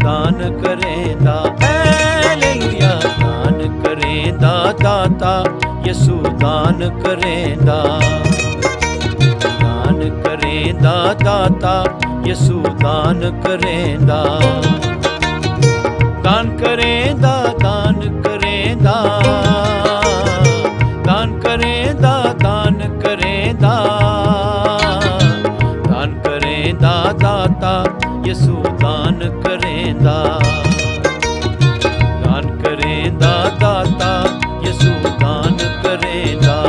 दान करेंदा। हालेलुया दान करेंदा दाता यसू दान करेंदा। दान करेंदा दाता यसू दान करेंदा। दान करेंदा दान करेंदा दान करेंदा दान करेंदा। दान करेंदा दाता यसू दान करेंदा। दान करेंदा दाता यसू दान करेंदा।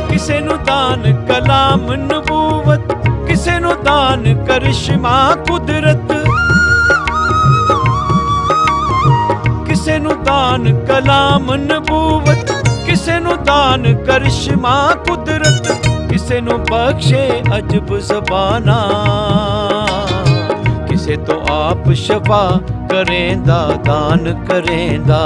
किसे नू दान कलाम नबूवत, किसे नू दान करिश्मा कुदरत। किसे नू दान कलाम नबूवत, किसे नू दान करिश्मा कुदरत। किसे नू बख्शे अजब ज़बाना, किसे तो आप शफा करेंदा दान करेंदा।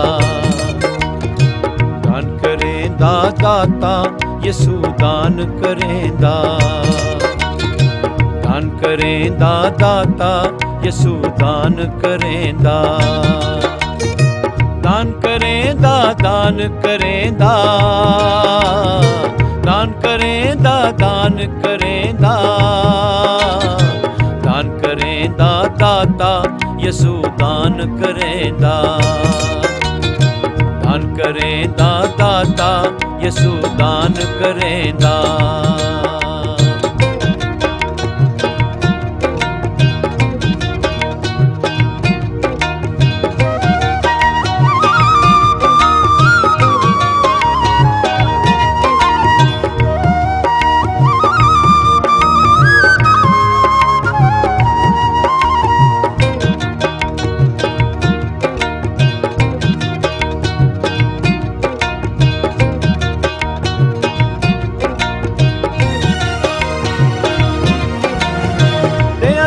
दान करेंदा दाता यसू दान करेंदा। दान करेंदा दाता यसू दान करेंदा। दान करेंदा दान करेंदा दान करेंदा दान करेंदा। दान करेंदा दाता यसू दान करेंदा। दान करेंदा दाता यसू दान करेंदा।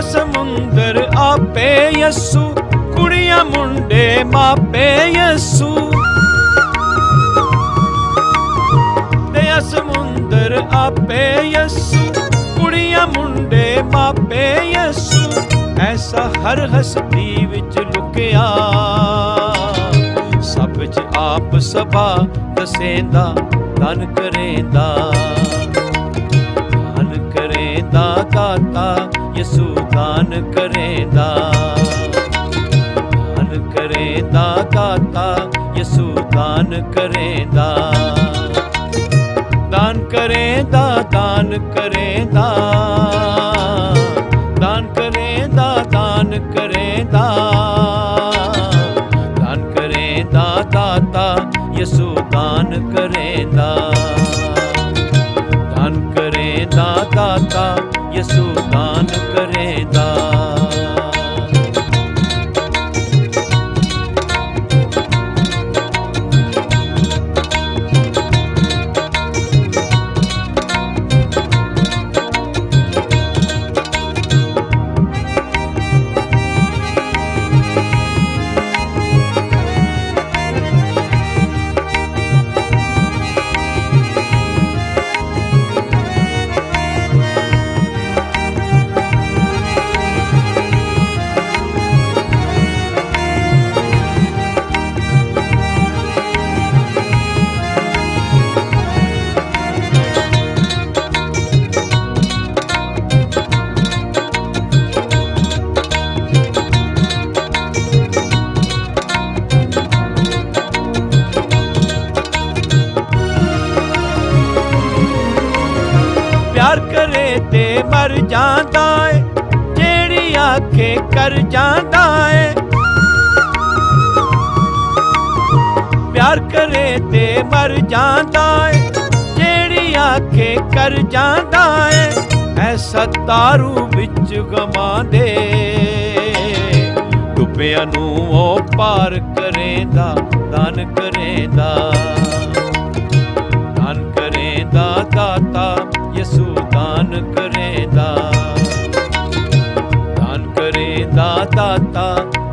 समुंदर आपे यसू, कुड़ियां मुंडे मापे यसू। दया समुंदर आपे यसू, कुड़ियां मुंडे मापे यसू। ऐसा हर हस्ती विच लुकिया, सब च आप सभा दसेंदा दान करेंदा। दान करेंदा दाता यसू दान करेंदा। दान करेंदा दाता यसू दान करेंदा। दान करेंदा दान करेंदा दान करेंदा दान करेंदा। दान करेंदा दाता यसू दान करेंदा। दान करेंदा दाता यसू दान करेंदा। ਕਰ ਜਾਂਦਾ ਏ, ਜਿਹੜੀ ਆਖੇ ਕਰ ਜਾਂਦਾ ਏ। ਪਿਆਰ ਕਰੇ ਤੇ ਮਰ ਜਾਂਦਾ ਏ, ਜਿਹੜੀ ਆਖੇ ਕਰ ਜਾਂਦਾ ਏ। ਐਸਾ ਤਾਰੂ ਵਿੱਚ ਗਮਾਂ ਦੇ, ਡੁੱਬਿਆਂ ਨੂੰ ਉਹ ਪਾਰ ਕਰੇਂਦਾ, ਦਾਨ ਕਰੇਂਦਾ। ਦਾਨ ਕਰੇਂਦਾ ਦਾਤਾ ਯਿਸੂ ਦਾਨ ਕਰੇਂਦਾ। ਦਾਨ ਕਰੇਂਦਾ ਦਾਤਾ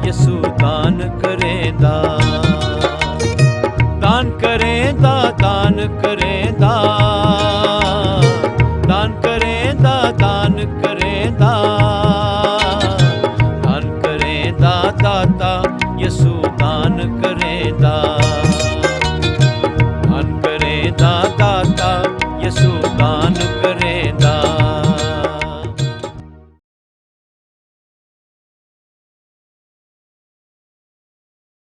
ਯਿਸੂ ਦਾਨ ਕਰੇਂਦਾ। ਦਾਨ ਕਰੇਂਦਾ ਦਾਨ ਕਰੇ